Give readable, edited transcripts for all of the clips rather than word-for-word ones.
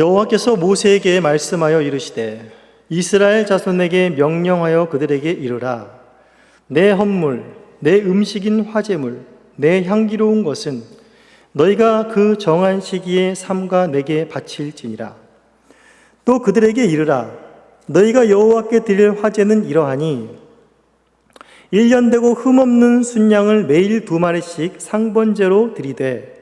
여호와께서 모세에게 말씀하여 이르시되 이스라엘 자손에게 명령하여 그들에게 이르라. 내 헌물, 내 음식인 화제물, 내 향기로운 것은 너희가 그 정한 시기에 삼가 내게 바칠지니라. 또 그들에게 이르라. 너희가 여호와께 드릴 화제는 이러하니 1년 되고 흠없는 순양을 매일 2마리씩 상번제로 드리되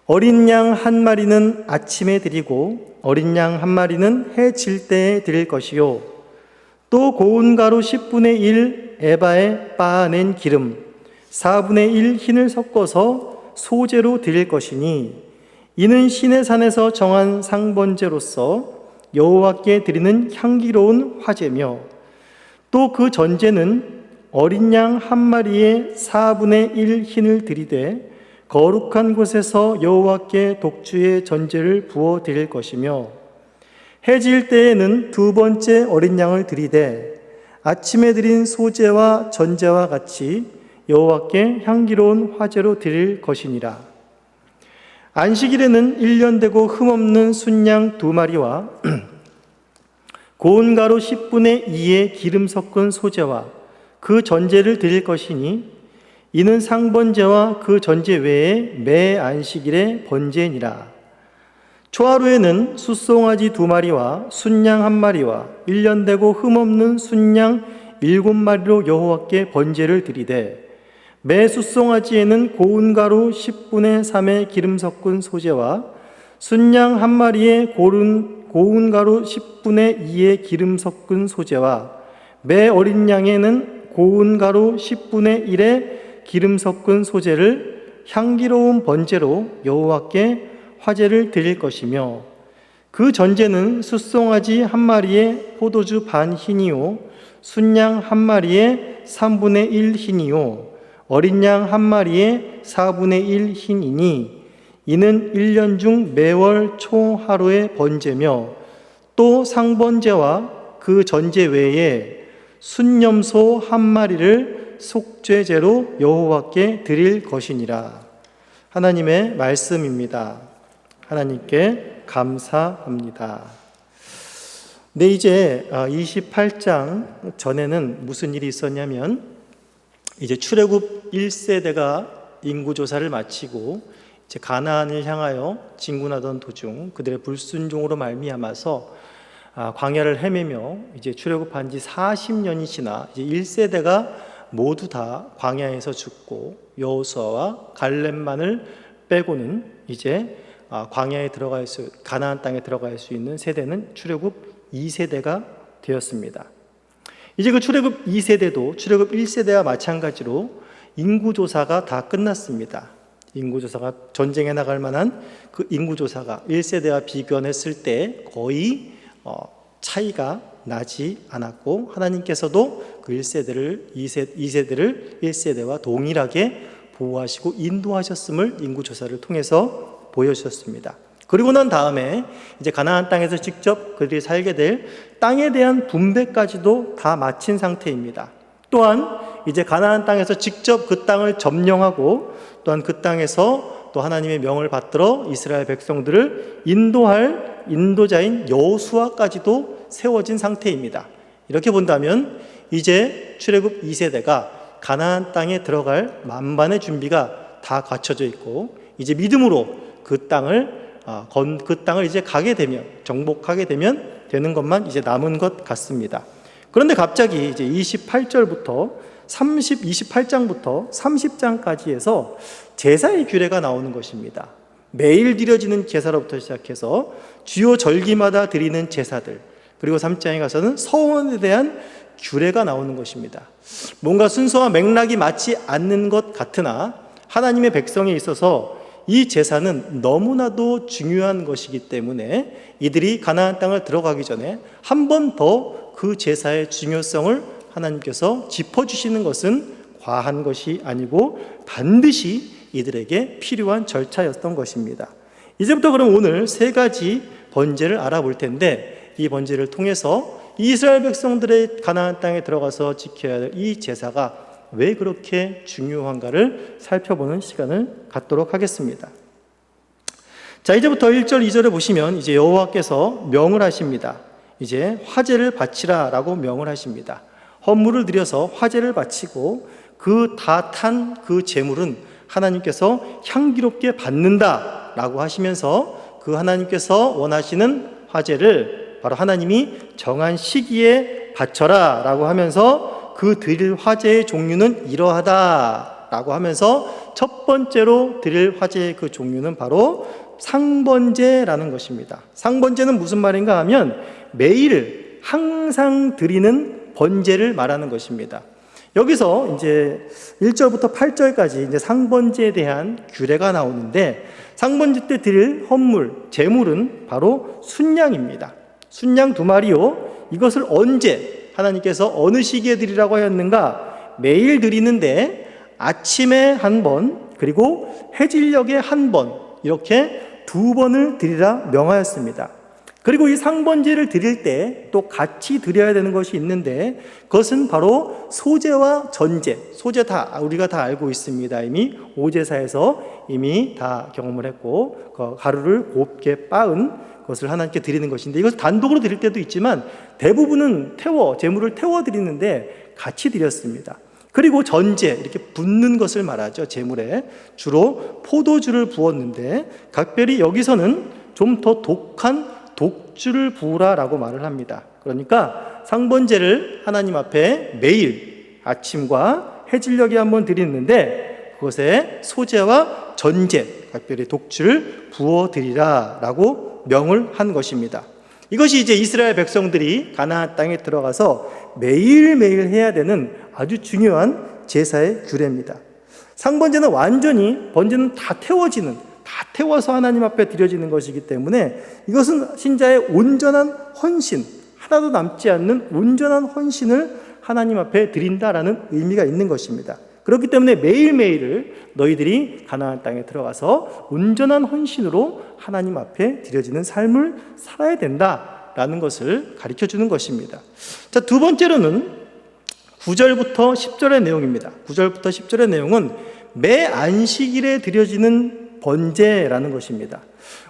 어린 양 1마리는 아침에 드리고 어린 양 1마리는 해 질 때에 드릴 것이요 또 고운 가루 10분의 1 에바에 빻아낸 기름 4분의 1 흰을 섞어서 소제로 드릴 것이니 이는 시내 산에서 정한 상번제로서 여호와께 드리는 향기로운 화제며 또 그 전제는 어린 양 1마리에 4분의 1 흰을 드리되 거룩한 곳에서 여호와께 독주의 전제를 부어 드릴 것이며 해질 때에는 2번째 어린 양을 드리되 아침에 드린 소제와 전제와 같이 여호와께 향기로운 화제로 드릴 것이니라. 안식일에는 1년 되고 흠없는 순양 2마리와 고운 가루 10분의 2의 기름 섞은 소제와 그 전제를 드릴 것이니 이는 상번제와 그 전제 외에 매 안식일의 번제니라. 초하루에는 숫송아지 2마리와 순양 1마리와 1년 되고 흠없는 순양 7마리로 여호와께 번제를 드리되 매 숫송아지에는 고운 가루 10분의 3의 기름 섞은 소제와 순양 1마리에 고운 가루 10분의 2의 기름 섞은 소제와 매 어린 양에는 고운 가루 10분의 1의 기름 섞은 소제를 향기로운 번제로 여호와께 화제를 드릴 것이며 그 전제는 숫송아지 1마리에 포도주 반 흰이요 순양 1마리에 3분의 1 흰이요 어린 양 1마리에 4분의 1 흰이니 이는 1년 중 매월 총 하루의 번제며 또 상번제와 그 전제 외에 순염소 1마리를 속죄제로 여호와께 드릴 것이니라. 하나님의 말씀입니다. 하나님께 감사합니다. 네, 이제 28장 전에는 무슨 일이 있었냐면 이제 출애굽 1세대가 인구조사를 마치고 이제 가나안을 향하여 진군하던 도중 그들의 불순종으로 말미암아서 광야를 헤매며 이제 출애굽한 지 40년이 지나 이제 1세대가 모두 다 광야에서 죽고 여호수아와 갈렙만을 빼고는 이제 가나안 땅에 들어갈 수 있는 세대는 출애굽 2세대가 되었습니다. 이제 그 출애굽 2세대도 출애굽 1세대와 마찬가지로 인구조사가 다 끝났습니다. 인구조사가 전쟁에 나갈 만한 그 인구조사가 1세대와 비교했을 때 거의 차이가 나지 않았고 하나님께서도 그 1세대를 2세대를 1세대와 동일하게 보호하시고 인도하셨음을 인구조사를 통해서 보여주셨습니다. 그리고 난 다음에 이제 가나안 땅에서 직접 그들이 살게 될 땅에 대한 분배까지도 다 마친 상태입니다. 또한 이제 가나안 땅에서 직접 그 땅을 점령하고 또한 그 땅에서 또 하나님의 명을 받들어 이스라엘 백성들을 인도할 인도자인 여호수아까지도 세워진 상태입니다. 이렇게 본다면 이제 출애굽 2세대가 가나안 땅에 들어갈 만반의 준비가 다 갖춰져 있고 이제 믿음으로 그 땅을 이제 가게 되면 정복하게 되면 되는 것만 이제 남은 것 같습니다. 그런데 갑자기 이제 28장부터 30장까지 해서 제사의 규례가 나오는 것입니다. 매일 드려지는 제사로부터 시작해서 주요 절기마다 드리는 제사들, 그리고 3장에 가서는 서원에 대한 규례가 나오는 것입니다. 뭔가 순서와 맥락이 맞지 않는 것 같으나 하나님의 백성에 있어서 이 제사는 너무나도 중요한 것이기 때문에 이들이 가나안 땅을 들어가기 전에 한 번 더 그 제사의 중요성을 하나님께서 짚어주시는 것은 과한 것이 아니고 반드시 이들에게 필요한 절차였던 것입니다. 이제부터 그럼 오늘 3가지 번제를 알아볼 텐데 이 번제를 통해서 이스라엘 백성들의 가나안 땅에 들어가서 지켜야 할 이 제사가 왜 그렇게 중요한가를 살펴보는 시간을 갖도록 하겠습니다. 자, 이제부터 1절, 2절에 보시면 이제 여호와께서 명을 하십니다. 이제 화제를 바치라라고 명을 하십니다. 헌물을 드려서 화제를 바치고 그 다 탄 그 제물은 하나님께서 향기롭게 받는다라고 하시면서 그 하나님께서 원하시는 화제를 바로 하나님이 정한 시기에 바쳐라라고 하면서 그 드릴 화제의 종류는 이러하다라고 하면서 첫 번째로 드릴 화제의 그 종류는 바로 상번제라는 것입니다. 상번제는 무슨 말인가 하면 매일 항상 드리는 번제를 말하는 것입니다. 여기서 이제 1절부터 8절까지 이제 상번제에 대한 규례가 나오는데, 상번제 때 드릴 헌물, 제물은 바로 순양입니다. 순양 2마리요. 이것을 언제 하나님께서 어느 시기에 드리라고 하였는가? 매일 드리는데 아침에 한 번, 그리고 해질녘에 한 번, 이렇게 2번을 드리라 명하였습니다. 그리고 이 상번제를 드릴 때 또 같이 드려야 되는 것이 있는데, 그것은 바로 소제와 전제. 소제 우리가 다 알고 있습니다. 이미 오제사에서 이미 다 경험을 했고, 그 가루를 곱게 빻은 것을 하나님께 드리는 것인데, 이것을 단독으로 드릴 때도 있지만 대부분은 제물을 태워 드리는데 같이 드렸습니다. 그리고 전제, 이렇게 붓는 것을 말하죠. 제물에 주로 포도주를 부었는데, 각별히 여기서는 좀 더 독한 독주를 부으라라고 말을 합니다. 그러니까 상번제를 하나님 앞에 매일 아침과 해질녘에 한번 드리는데, 그것에 소제와 전제, 각별히 독주를 부어 드리라라고 명을 한 것입니다. 이것이 이제 이스라엘 백성들이 가나안 땅에 들어가서 매일매일 해야 되는 아주 중요한 제사의 규례입니다. 상번제는 번제는 다 태워서 하나님 앞에 드려지는 것이기 때문에 이것은 신자의 온전한 헌신, 하나도 남지 않는 온전한 헌신을 하나님 앞에 드린다라는 의미가 있는 것입니다. 그렇기 때문에 매일매일을 너희들이 가나안 땅에 들어가서 온전한 헌신으로 하나님 앞에 드려지는 삶을 살아야 된다라는 것을 가르쳐주는 것입니다. 자, 두 번째로는 9절부터 10절의 내용입니다. 9절부터 10절의 내용은 매 안식일에 드려지는 번제라는 것입니다.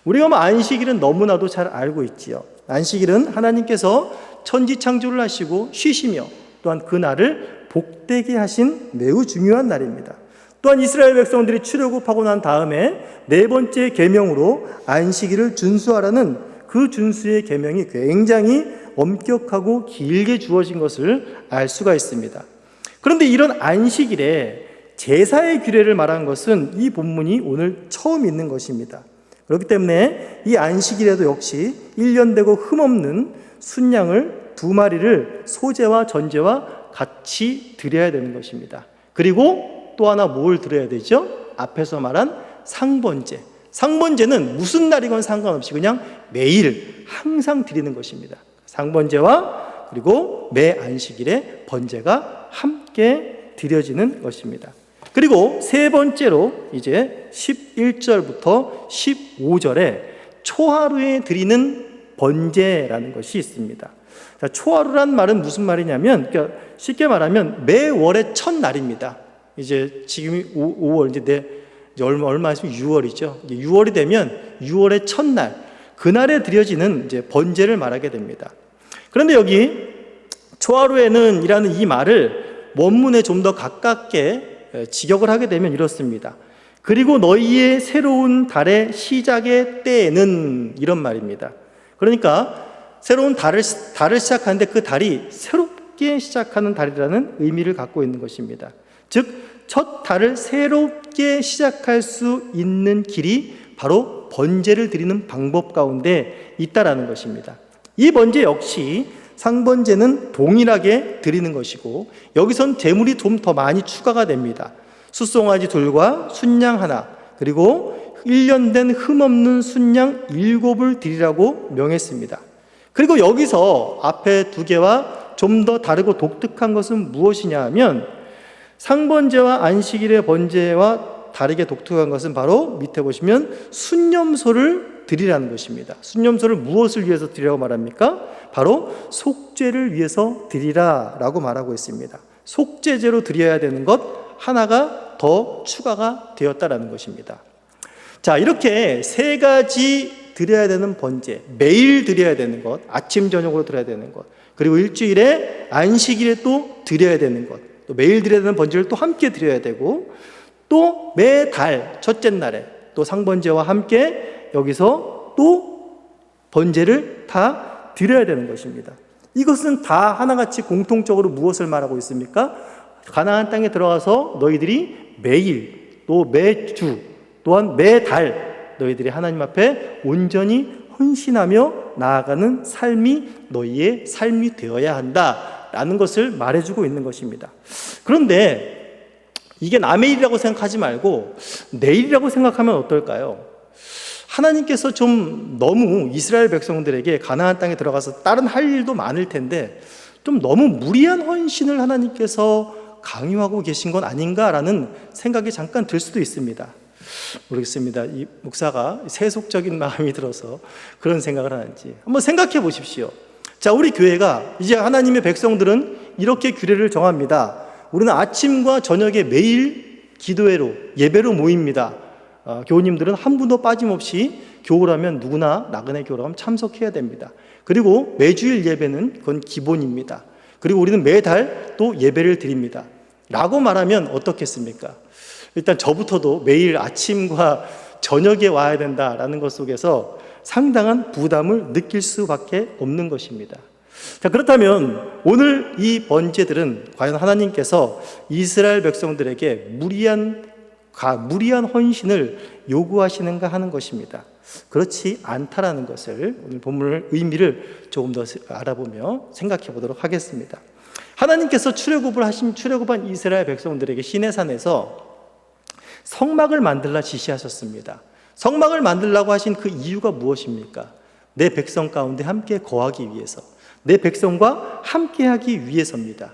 우리가 안식일은 너무나도 잘 알고 있지요. 안식일은 하나님께서 천지 창조를 하시고 쉬시며 또한 그 날을 복되게 하신 매우 중요한 날입니다. 또한 이스라엘 백성들이 출애굽하고 난 다음에 4번째 계명으로 안식일을 준수하라는 그 준수의 계명이 굉장히 엄격하고 길게 주어진 것을 알 수가 있습니다. 그런데 이런 안식일에 제사의 규례를 말한 것은 이 본문이 오늘 처음 있는 것입니다. 그렇기 때문에 이 안식일에도 역시 1년 되고 흠없는 순양을 2마리를 소제와 전제와 같이 드려야 되는 것입니다. 그리고 또 하나 뭘 드려야 되죠? 앞에서 말한 상번제. 상번제는 무슨 날이건 상관없이 그냥 매일 항상 드리는 것입니다. 상번제와 그리고 매 안식일에 번제가 함께 드려지는 것입니다. 그리고 세 번째로 이제 11절부터 15절에 초하루에 드리는 번제라는 것이 있습니다. 자, 초하루란 말은 무슨 말이냐면, 그러니까 쉽게 말하면 매월의 첫날입니다. 이제 지금이 5월, 이제 얼마 있으면 6월이죠. 6월이 되면 6월의 첫날, 그날에 드려지는 이제 번제를 말하게 됩니다. 그런데 여기 초하루에는 이라는 이 말을 원문에 좀 더 가깝게 직역을 하게 되면 이렇습니다. 그리고 너희의 새로운 달의 시작의 때에는, 이런 말입니다. 그러니까 새로운 달을 시작하는데 그 달이 새롭게 시작하는 달이라는 의미를 갖고 있는 것입니다. 즉, 첫 달을 새롭게 시작할 수 있는 길이 바로 번제를 드리는 방법 가운데 있다라는 것입니다. 이 번제 역시 상번제는 동일하게 드리는 것이고, 여기선 제물이 좀 더 많이 추가가 됩니다. 숫송아지 2과 순양 1, 그리고 1년 된 흠없는 순양 7을 드리라고 명했습니다. 그리고 여기서 앞에 2개와 좀 더 다르고 독특한 것은 무엇이냐 하면, 상번제와 안식일의 번제와 다르게 독특한 것은 바로 밑에 보시면 순념소를 드리라는 것입니다. 순념소를 무엇을 위해서 드리라고 말합니까? 바로 속죄를 위해서 드리라라고 말하고 있습니다. 속죄제로 드려야 되는 것 하나가 더 추가가 되었다라는 것입니다. 자, 이렇게 세 가지 드려야 되는 번제, 매일 드려야 되는 것, 아침 저녁으로 드려야 되는 것, 그리고 일주일에 안식일에 또 드려야 되는 것, 또 매일 드려야 되는 번제를 또 함께 드려야 되고, 또 매달 첫째 날에 또 상번제와 함께 여기서 또 번제를 다 드려야 되는 것입니다. 이것은 다 하나같이 공통적으로 무엇을 말하고 있습니까? 가나안 땅에 들어가서 너희들이 매일, 또 매주, 또한 매달 너희들이 하나님 앞에 온전히 헌신하며 나아가는 삶이 너희의 삶이 되어야 한다라는 것을 말해주고 있는 것입니다. 그런데 이게 남의 일이라고 생각하지 말고 내 일이라고 생각하면 어떨까요? 하나님께서 좀 너무 이스라엘 백성들에게 가나안 땅에 들어가서 다른 할 일도 많을 텐데 좀 너무 무리한 헌신을 하나님께서 강요하고 계신 건 아닌가라는 생각이 잠깐 들 수도 있습니다. 모르겠습니다. 이 목사가 세속적인 마음이 들어서 그런 생각을 하는지 한번 생각해 보십시오. 자, 우리 교회가 이제 하나님의 백성들은 이렇게 규례를 정합니다. 우리는 아침과 저녁에 매일 기도회로 예배로 모입니다. 교우님들은 한 분도 빠짐없이 교우라면 누구나 나그네 교우라면 참석해야 됩니다. 그리고 매주일 예배는 그건 기본입니다. 그리고 우리는 매달 또 예배를 드립니다. 라고 말하면 어떻겠습니까? 일단 저부터도 매일 아침과 저녁에 와야 된다라는 것 속에서 상당한 부담을 느낄 수밖에 없는 것입니다. 자, 그렇다면 오늘 이 번제들은 과연 하나님께서 이스라엘 백성들에게 무리한 헌신을 요구하시는가 하는 것입니다. 그렇지 않다라는 것을 오늘 본문의 의미를 조금 더 알아보며 생각해 보도록 하겠습니다. 하나님께서 출애굽한 이스라엘 백성들에게 시내산에서 성막을 만들라 지시하셨습니다. 성막을 만들라고 하신 그 이유가 무엇입니까? 내 백성 가운데 함께 거하기 위해서, 내 백성과 함께하기 위해서입니다.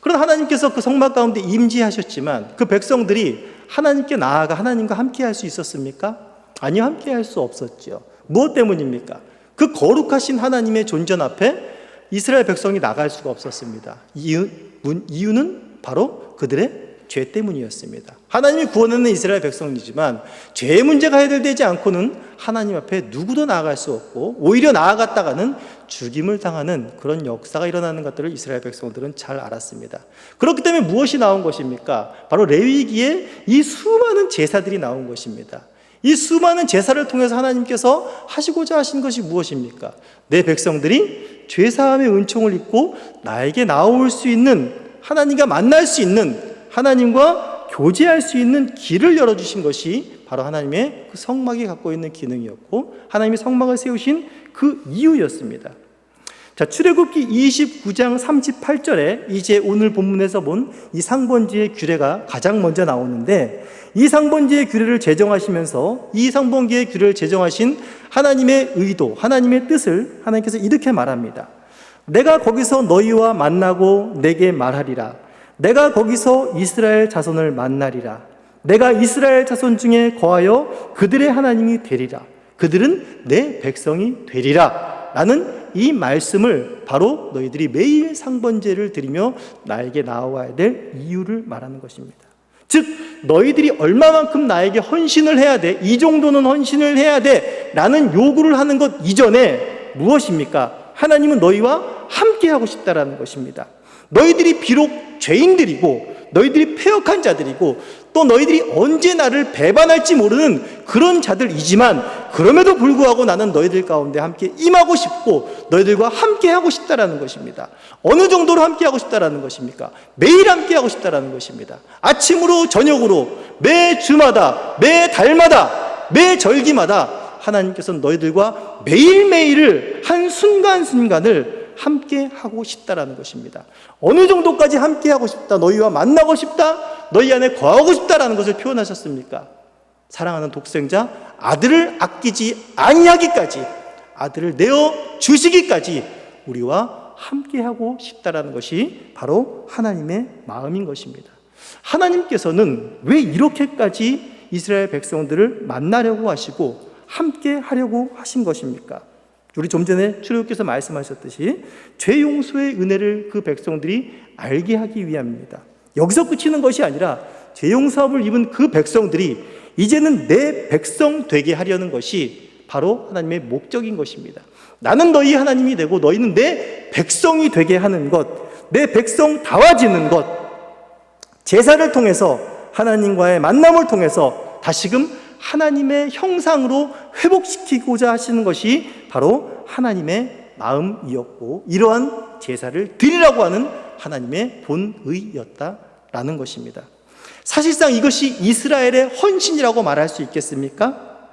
그러나 하나님께서 그 성막 가운데 임재하셨지만 그 백성들이 하나님께 나아가 하나님과 함께할 수 있었습니까? 아니요, 함께할 수 없었죠. 무엇 때문입니까? 그 거룩하신 하나님의 존전 앞에 이스라엘 백성이 나갈 수가 없었습니다. 이유는 바로 그들의 죄 때문이었습니다. 하나님이 구원하는 이스라엘 백성이지만 죄의 문제가 해결되지 않고는 하나님 앞에 누구도 나아갈 수 없고 오히려 나아갔다가는 죽임을 당하는 그런 역사가 일어나는 것들을 이스라엘 백성들은 잘 알았습니다. 그렇기 때문에 무엇이 나온 것입니까? 바로 레위기에 이 수많은 제사들이 나온 것입니다. 이 수많은 제사를 통해서 하나님께서 하시고자 하신 것이 무엇입니까? 내 백성들이 죄사함의 은총을 입고 나에게 나올 수 있는, 하나님과 만날 수 있는, 하나님과 교제할 수 있는 길을 열어주신 것이 바로 하나님의 그 성막이 갖고 있는 기능이었고 하나님이 성막을 세우신 그 이유였습니다. 자, 출애굽기 29장 38절에 이제 오늘 본문에서 본 이 상번제의 규례가 가장 먼저 나오는데, 이 상번제의 규례를 제정하시면서 이 상번제의 규례를 제정하신 하나님의 의도, 하나님의 뜻을 하나님께서 이렇게 말합니다. 내가 거기서 너희와 만나고 내게 말하리라. 내가 거기서 이스라엘 자손을 만나리라. 내가 이스라엘 자손 중에 거하여 그들의 하나님이 되리라. 그들은 내 백성이 되리라. 라는 이 말씀을 바로 너희들이 매일 상번제를 드리며 나에게 나와야 될 이유를 말하는 것입니다. 즉 너희들이 얼마만큼 나에게 헌신을 해야 돼, 이 정도는 헌신을 해야 돼 라는 요구를 하는 것 이전에 무엇입니까? 하나님은 너희와 함께 하고 싶다라는 것입니다. 너희들이 비록 죄인들이고 너희들이 패역한 자들이고 또 너희들이 언제 나를 배반할지 모르는 그런 자들이지만 그럼에도 불구하고 나는 너희들 가운데 함께 임하고 싶고 너희들과 함께 하고 싶다라는 것입니다. 어느 정도로 함께 하고 싶다라는 것입니까? 매일 함께 하고 싶다라는 것입니다. 아침으로 저녁으로 매 주마다 매 달마다 매 절기마다 하나님께서는 너희들과 매일매일을 한 순간순간을 함께 하고 싶다라는 것입니다. 어느 정도까지 함께 하고 싶다, 너희와 만나고 싶다, 너희 안에 거하고 싶다라는 것을 표현하셨습니까? 사랑하는 독생자 아들을 아끼지 아니하기까지, 아들을 내어 주시기까지 우리와 함께 하고 싶다라는 것이 바로 하나님의 마음인 것입니다. 하나님께서는 왜 이렇게까지 이스라엘 백성들을 만나려고 하시고 함께 하려고 하신 것입니까? 우리 좀 전에 출애굽께서 말씀하셨듯이 죄 용서의 은혜를 그 백성들이 알게 하기 위함입니다. 여기서 그치는 것이 아니라 죄 용서함을 입은 그 백성들이 이제는 내 백성 되게 하려는 것이 바로 하나님의 목적인 것입니다. 나는 너희 하나님이 되고 너희는 내 백성이 되게 하는 것, 내 백성다워지는 것, 제사를 통해서 하나님과의 만남을 통해서 다시금 하나님의 형상으로 회복시키고자 하시는 것이 바로 하나님의 마음이었고, 이러한 제사를 드리라고 하는 하나님의 본의였다라는 것입니다. 사실상 이것이 이스라엘의 헌신이라고 말할 수 있겠습니까?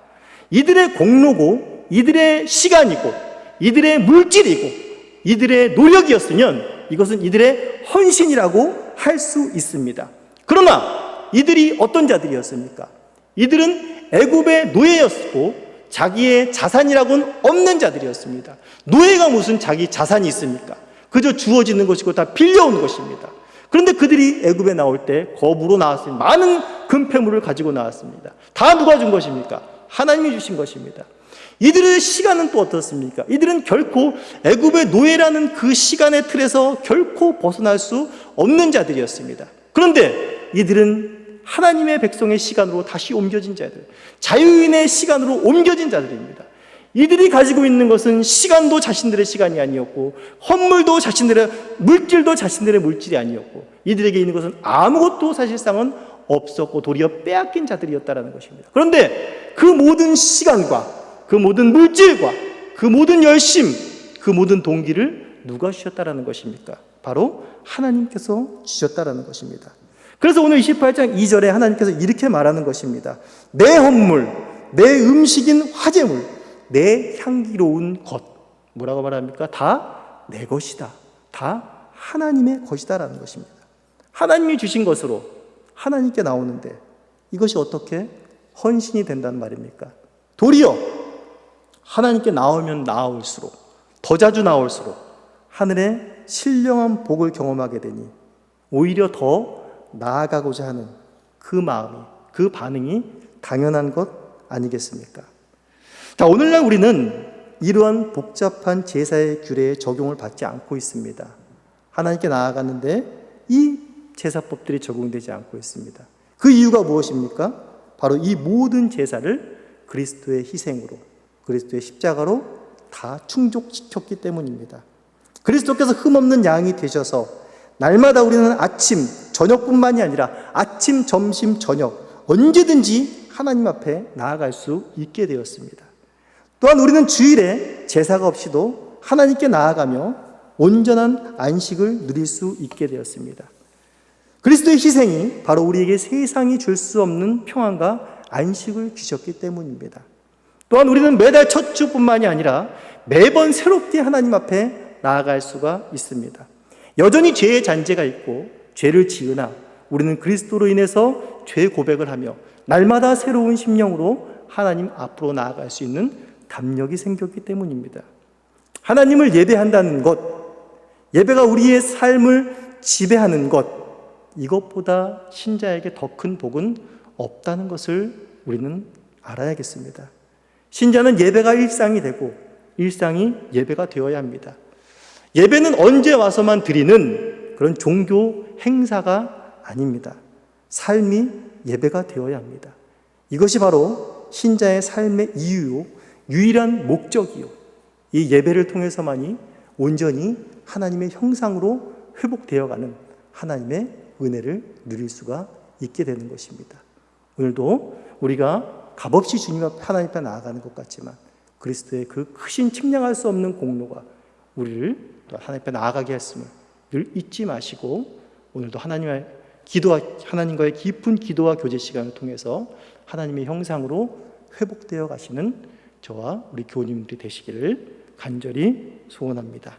이들의 공로고, 이들의 시간이고, 이들의 물질이고, 이들의 노력이었으면 이것은 이들의 헌신이라고 할 수 있습니다. 그러나 이들이 어떤 자들이었습니까? 이들은 애굽의 노예였고 자기의 자산이라고는 없는 자들이었습니다. 노예가 무슨 자기 자산이 있습니까? 그저 주어지는 것이고 다 빌려온 것입니다. 그런데 그들이 애굽에 나올 때 거부로 나왔습니다. 많은 금폐물을 가지고 나왔습니다. 다 누가 준 것입니까? 하나님이 주신 것입니다. 이들의 시간은 또 어떻습니까? 이들은 결코 애굽의 노예라는 그 시간의 틀에서 결코 벗어날 수 없는 자들이었습니다. 그런데 이들은 하나님의 백성의 시간으로 다시 옮겨진 자들, 자유인의 시간으로 옮겨진 자들입니다. 이들이 가지고 있는 것은 시간도 자신들의 시간이 아니었고, 헌물도 자신들의, 물질도 자신들의 물질이 아니었고, 이들에게 있는 것은 아무것도 사실상은 없었고 도리어 빼앗긴 자들이었다는 것입니다. 그런데 그 모든 시간과 그 모든 물질과 그 모든 열심, 그 모든 동기를 누가 주셨다라는 것입니까? 바로 하나님께서 주셨다라는 것입니다. 그래서 오늘 28장 2절에 하나님께서 이렇게 말하는 것입니다. 내 헌물, 내 음식인 화제물, 내 향기로운 것. 뭐라고 말합니까? 다 내 것이다. 다 하나님의 것이다라는 것입니다. 하나님이 주신 것으로 하나님께 나오는데 이것이 어떻게 헌신이 된다는 말입니까? 도리어 하나님께 나오면 나올수록, 더 자주 나올수록 하늘의 신령한 복을 경험하게 되니 오히려 더 나아가고자 하는 그 마음이, 그 반응이 당연한 것 아니겠습니까? 자, 오늘날 우리는 이러한 복잡한 제사의 규례에 적용을 받지 않고 있습니다. 하나님께 나아가는데 이 제사법들이 적용되지 않고 있습니다. 그 이유가 무엇입니까? 바로 이 모든 제사를 그리스도의 희생으로, 그리스도의 십자가로 다 충족시켰기 때문입니다. 그리스도께서 흠없는 양이 되셔서 날마다 우리는 아침, 저녁뿐만이 아니라 아침, 점심, 저녁 언제든지 하나님 앞에 나아갈 수 있게 되었습니다. 또한 우리는 주일에 제사가 없이도 하나님께 나아가며 온전한 안식을 누릴 수 있게 되었습니다. 그리스도의 희생이 바로 우리에게 세상이 줄 수 없는 평안과 안식을 주셨기 때문입니다. 또한 우리는 매달 첫 주뿐만이 아니라 매번 새롭게 하나님 앞에 나아갈 수가 있습니다. 여전히 죄의 잔재가 있고 죄를 지으나 우리는 그리스도로 인해서 죄 고백을 하며 날마다 새로운 심령으로 하나님 앞으로 나아갈 수 있는 담력이 생겼기 때문입니다. 하나님을 예배한다는 것, 예배가 우리의 삶을 지배하는 것, 이것보다 신자에게 더 큰 복은 없다는 것을 우리는 알아야겠습니다. 신자는 예배가 일상이 되고 일상이 예배가 되어야 합니다. 예배는 언제 와서만 드리는 그런 종교 행사가 아닙니다. 삶이 예배가 되어야 합니다. 이것이 바로 신자의 삶의 이유요, 유일한 목적이요, 이 예배를 통해서만이 온전히 하나님의 형상으로 회복되어가는 하나님의 은혜를 누릴 수가 있게 되는 것입니다. 오늘도 우리가 값없이 주님 앞에 하나님 앞에 나아가는 것 같지만 그리스도의 그 크신 측량할 수 없는 공로가 우리를 또 하나님 앞에 나아가게 했음을 늘 잊지 마시고 오늘도 하나님과의 깊은 기도와 교제 시간을 통해서 하나님의 형상으로 회복되어 가시는 저와 우리 교우님들이 되시기를 간절히 소원합니다.